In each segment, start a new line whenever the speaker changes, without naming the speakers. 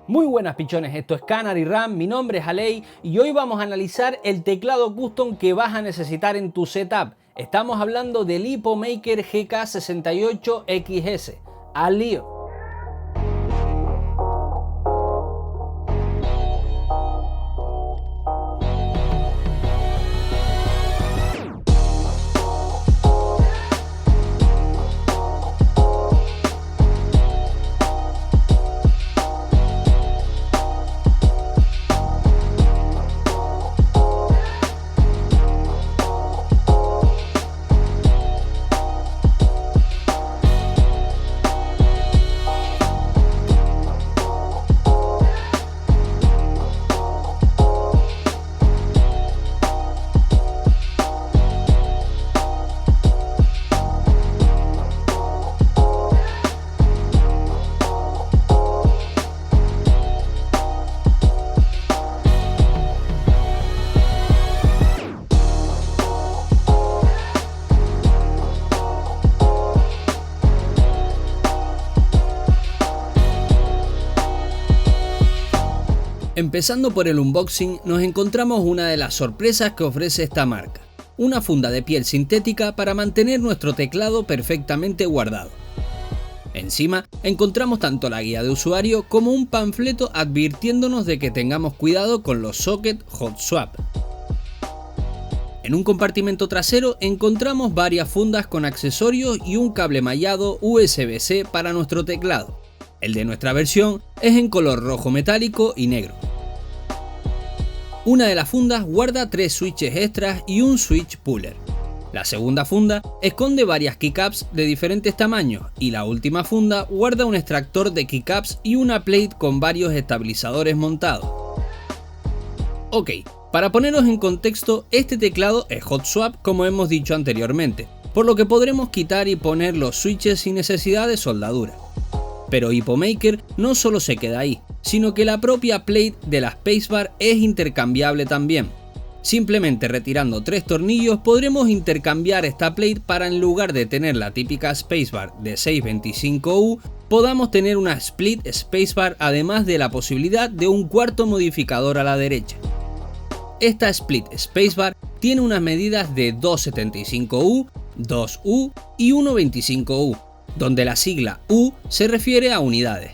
Muy buenas pichones, esto es Canary RAM, mi nombre es Aley y hoy vamos a analizar el teclado custom que vas a necesitar en tu setup. Estamos hablando del Hipomaker GK68XS. ¡Al lío! Empezando por el unboxing, nos encontramos una de las sorpresas que ofrece esta marca. Una funda de piel sintética para mantener nuestro teclado perfectamente guardado. Encima, encontramos tanto la guía de usuario como un panfleto advirtiéndonos de que tengamos cuidado con los socket hot swap. En un compartimento trasero encontramos varias fundas con accesorios y un cable mallado USB-C para nuestro teclado. El de nuestra versión es en color rojo metálico y negro. Una de las fundas guarda 3 switches extras y un switch puller. La segunda funda esconde varias keycaps de diferentes tamaños y la última funda guarda un extractor de keycaps y una plate con varios estabilizadores montados. Ok, para ponernos en contexto, este teclado es hot swap como hemos dicho anteriormente, por lo que podremos quitar y poner los switches sin necesidad de soldadura. Pero Hipomaker no solo se queda ahí, sino que la propia plate de la spacebar es intercambiable también. Simplemente retirando 3 tornillos podremos intercambiar esta plate para, en lugar de tener la típica spacebar de 625U, podamos tener una split spacebar, además de la posibilidad de un cuarto modificador a la derecha. Esta split spacebar tiene unas medidas de 275U, 2U y 125U. Donde la sigla U se refiere a unidades,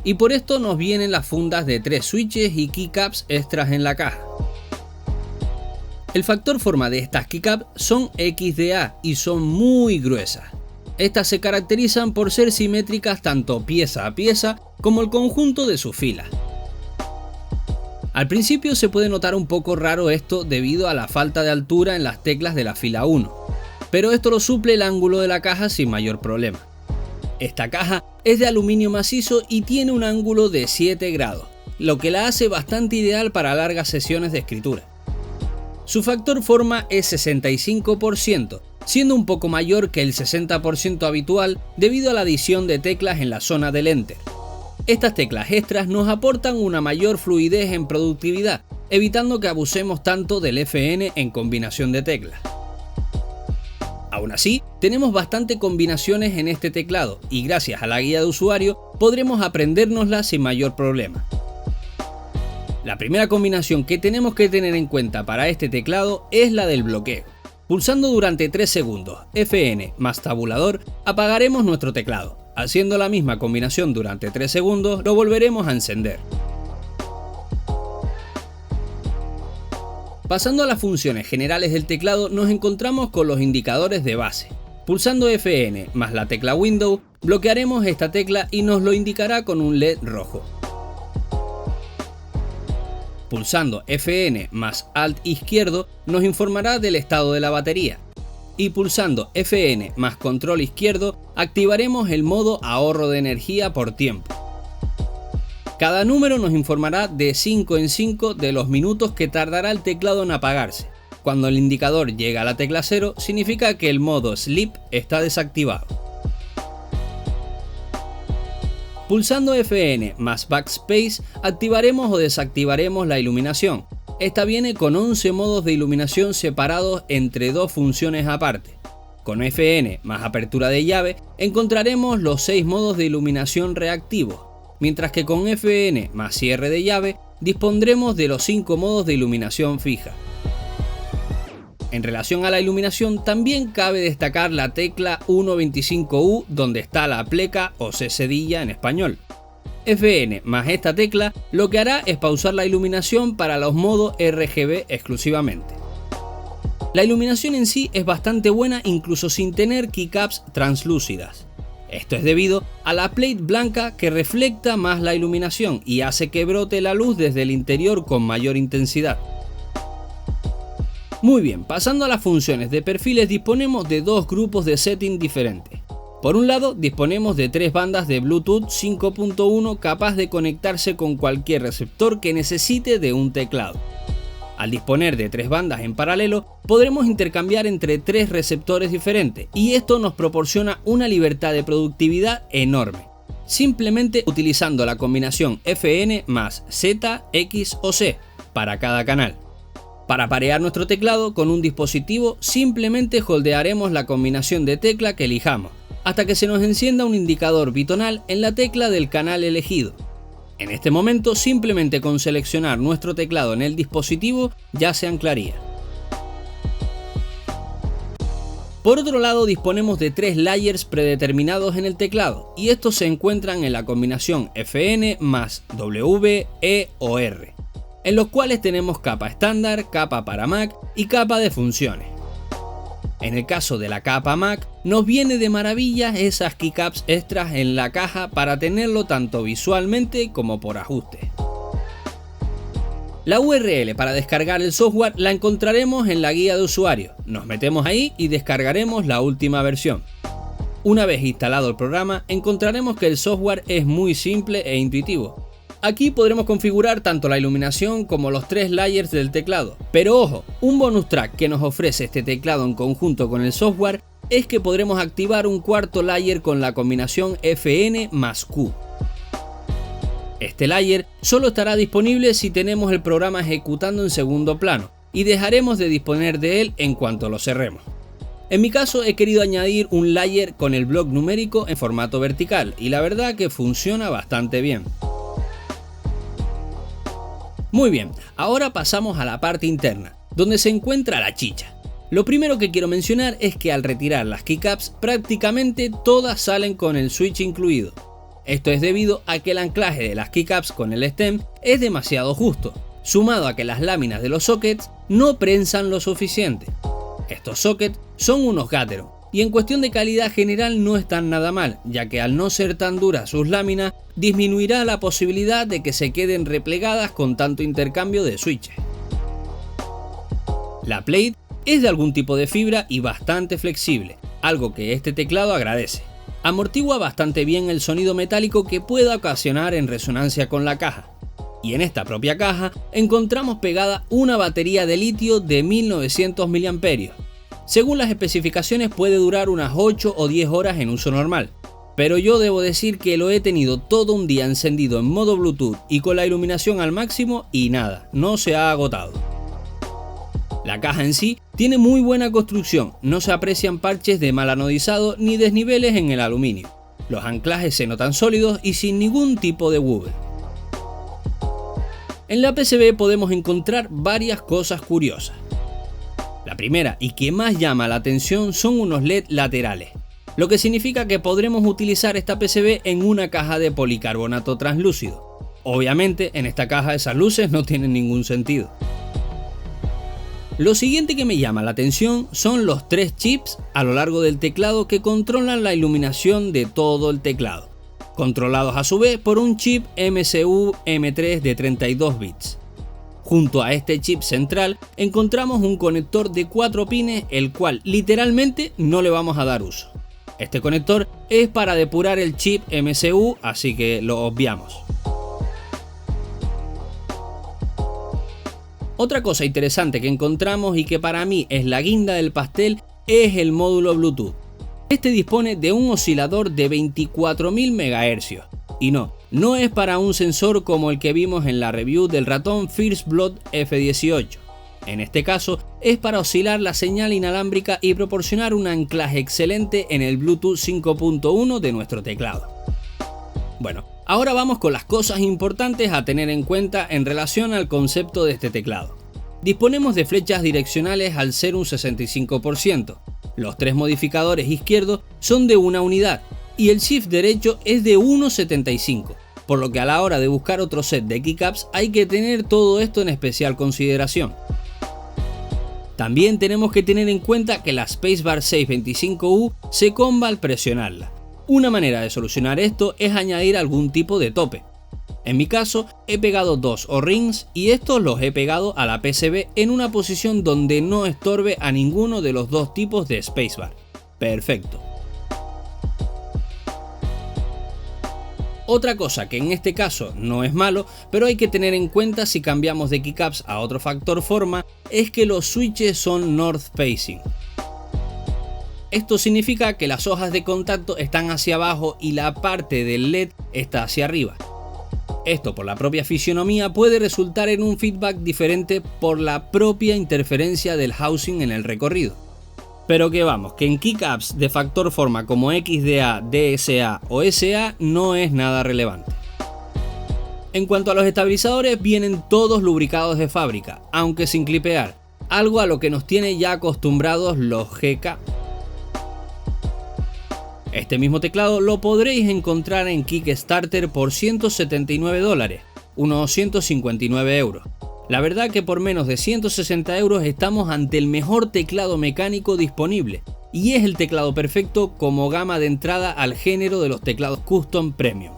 y por esto nos vienen las fundas de 3 switches y keycaps extras en la caja. El factor forma de estas keycaps son XDA y son muy gruesas. Estas se caracterizan por ser simétricas tanto pieza a pieza como el conjunto de sus filas. Al principio se puede notar un poco raro esto debido a la falta de altura en las teclas de la fila 1, pero esto lo suple el ángulo de la caja sin mayor problema. Esta caja es de aluminio macizo y tiene un ángulo de 7 grados, lo que la hace bastante ideal para largas sesiones de escritura. Su factor forma es 65%, siendo un poco mayor que el 60% habitual debido a la adición de teclas en la zona del Enter. Estas teclas extras nos aportan una mayor fluidez en productividad, evitando que abusemos tanto del FN en combinación de teclas. Aún así, tenemos bastante combinaciones en este teclado y gracias a la guía de usuario podremos aprendérnoslas sin mayor problema. La primera combinación que tenemos que tener en cuenta para este teclado es la del bloqueo. Pulsando durante 3 segundos FN más tabulador apagaremos nuestro teclado. Haciendo la misma combinación durante 3 segundos lo volveremos a encender. Pasando a las funciones generales del teclado nos encontramos con los indicadores de base. Pulsando FN más la tecla Window bloquearemos esta tecla y nos lo indicará con un LED rojo. Pulsando FN más Alt izquierdo nos informará del estado de la batería. Y pulsando FN más Control izquierdo activaremos el modo ahorro de energía por tiempo. Cada número nos informará de 5 en 5 de los minutos que tardará el teclado en apagarse. Cuando el indicador llega a la tecla 0 significa que el modo Sleep está desactivado. Pulsando FN más Backspace activaremos o desactivaremos la iluminación. Esta viene con 11 modos de iluminación separados entre 2 funciones aparte. Con FN más apertura de llave encontraremos los 6 modos de iluminación reactivos. mientras que con FN más cierre de llave dispondremos de los 5 modos de iluminación fija. En relación a la iluminación, también cabe destacar la tecla 125U donde está la pleca o C cedilla en español. FN más esta tecla lo que hará es pausar la iluminación para los modos RGB exclusivamente. La iluminación en sí es bastante buena incluso sin tener keycaps translúcidas. Esto es debido a la plate blanca que refleja más la iluminación y hace que brote la luz desde el interior con mayor intensidad. Muy bien, pasando a las funciones de perfiles, disponemos de dos grupos de setting diferentes. Por un lado, disponemos de 3 bandas de Bluetooth 5.1 capaz de conectarse con cualquier receptor que necesite de un teclado. Al disponer de 3 bandas en paralelo, podremos intercambiar entre 3 receptores diferentes y esto nos proporciona una libertad de productividad enorme, simplemente utilizando la combinación FN más Z, X o C para cada canal. Para parear nuestro teclado con un dispositivo, simplemente holdearemos la combinación de tecla que elijamos, hasta que se nos encienda un indicador bitonal en la tecla del canal elegido. En este momento, simplemente con seleccionar nuestro teclado en el dispositivo ya se anclaría. Por otro lado, disponemos de 3 layers predeterminados en el teclado y estos se encuentran en la combinación FN más W, E o R, en los cuales tenemos capa estándar, capa para Mac y capa de funciones. En el caso de la capa Mac, nos viene de maravilla esas keycaps extras en la caja para tenerlo tanto visualmente como por ajuste. La URL para descargar el software la encontraremos en la guía de usuario. Nos metemos ahí y descargaremos la última versión. Una vez instalado el programa, encontraremos que el software es muy simple e intuitivo. Aquí podremos configurar tanto la iluminación como los 3 layers del teclado. Pero ojo, un bonus track que nos ofrece este teclado en conjunto con el software es que podremos activar un cuarto layer con la combinación FN más Q. Este layer solo estará disponible si tenemos el programa ejecutando en segundo plano y dejaremos de disponer de él en cuanto lo cerremos. En mi caso he querido añadir un layer con el bloc numérico en formato vertical y la verdad que funciona bastante bien. Muy bien, ahora pasamos a la parte interna, donde se encuentra la chicha. Lo primero que quiero mencionar es que al retirar las keycaps prácticamente todas salen con el switch incluido. Esto es debido a que el anclaje de las keycaps con el stem es demasiado justo, sumado a que las láminas de los sockets no prensan lo suficiente. Estos sockets son unos Gateron y en cuestión de calidad general no están nada mal, ya que al no ser tan duras sus láminas disminuirá la posibilidad de que se queden replegadas con tanto intercambio de switches. La plate es de algún tipo de fibra y bastante flexible, algo que este teclado agradece. Amortigua bastante bien el sonido metálico que pueda ocasionar en resonancia con la caja. Y en esta propia caja encontramos pegada una batería de litio de 1900 mAh. Según las especificaciones puede durar unas 8 o 10 horas en uso normal, pero yo debo decir que lo he tenido todo un día encendido en modo Bluetooth y con la iluminación al máximo y nada, no se ha agotado. La caja en sí tiene muy buena construcción, no se aprecian parches de mal anodizado ni desniveles en el aluminio. Los anclajes se notan sólidos y sin ningún tipo de wobble. En la PCB podemos encontrar varias cosas curiosas. La primera y que más llama la atención son unos LED laterales, lo que significa que podremos utilizar esta PCB en una caja de policarbonato translúcido. Obviamente en esta caja esas luces no tienen ningún sentido. Lo siguiente que me llama la atención son los 3 chips a lo largo del teclado que controlan la iluminación de todo el teclado, controlados a su vez por un chip MCU M3 de 32 bits. Junto a este chip central encontramos un conector de 4 pines, el cual literalmente no le vamos a dar uso. Este conector es para depurar el chip MCU, así que lo obviamos. Otra cosa interesante que encontramos y que para mí es la guinda del pastel es el módulo Bluetooth. Este dispone de un oscilador de 24.000 MHz y no es para un sensor como el que vimos en la review del ratón First Blood F18. En este caso es para oscilar la señal inalámbrica y proporcionar un anclaje excelente en el Bluetooth 5.1 de nuestro teclado. Bueno, Ahora vamos con las cosas importantes a tener en cuenta en relación al concepto de este teclado. Disponemos de flechas direccionales al ser un 65%. Los tres modificadores izquierdos son de una unidad y el shift derecho es de 1,75, por lo que a la hora de buscar otro set de keycaps hay que tener todo esto en especial consideración. También tenemos que tener en cuenta que la Spacebar 625U se comba al presionarla. Una manera de solucionar esto es añadir algún tipo de tope. En mi caso he pegado dos O-rings y estos los he pegado a la PCB en una posición donde no estorbe a ninguno de los dos tipos de Spacebar. Perfecto. Otra cosa que en este caso no es malo, pero hay que tener en cuenta si cambiamos de keycaps a otro factor forma, es que los switches son north facing. Esto significa que las hojas de contacto están hacia abajo y la parte del LED está hacia arriba. Esto por la propia fisionomía puede resultar en un feedback diferente por la propia interferencia del housing en el recorrido. Pero que vamos, que en keycaps de factor forma como XDA, DSA o SA no es nada relevante. En cuanto a los estabilizadores, vienen todos lubricados de fábrica, aunque sin clipear, algo a lo que nos tiene ya acostumbrados los GK. Este mismo teclado lo podréis encontrar en Kickstarter por $179, unos 159 euros. La verdad que por menos de 160 euros estamos ante el mejor teclado mecánico disponible y es el teclado perfecto como gama de entrada al género de los teclados custom premium.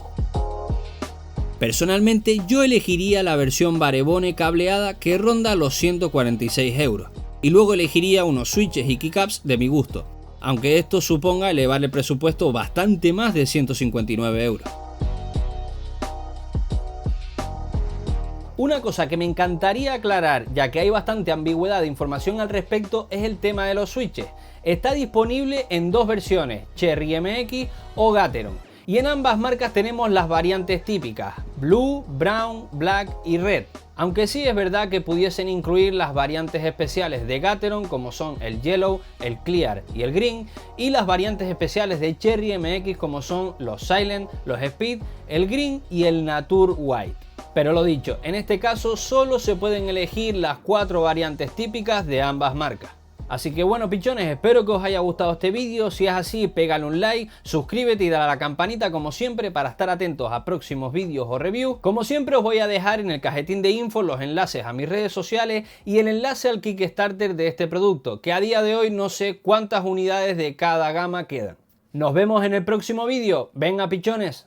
Personalmente yo elegiría la versión Barebone cableada que ronda los 146 euros y luego elegiría unos switches y keycaps de mi gusto, aunque esto suponga elevar el presupuesto bastante más de 159 euros. Una cosa que me encantaría aclarar, ya que hay bastante ambigüedad de información al respecto, es el tema de los switches. Está disponible en dos versiones, Cherry MX o Gateron, y en ambas marcas tenemos las variantes típicas, Blue, Brown, Black y Red. Aunque sí es verdad que pudiesen incluir las variantes especiales de Gateron como son el Yellow, el Clear y el Green, y las variantes especiales de Cherry MX como son los Silent, los Speed, el Green y el Nature White. Pero lo dicho, en este caso solo se pueden elegir las 4 variantes típicas de ambas marcas. Así que bueno pichones, espero que os haya gustado este vídeo. Si es así, pégale un like, suscríbete y dale a la campanita como siempre para estar atentos a próximos vídeos o reviews. Como siempre os voy a dejar en el cajetín de info los enlaces a mis redes sociales y el enlace al Kickstarter de este producto, que a día de hoy no sé cuántas unidades de cada gama quedan. Nos vemos en el próximo vídeo. Venga pichones.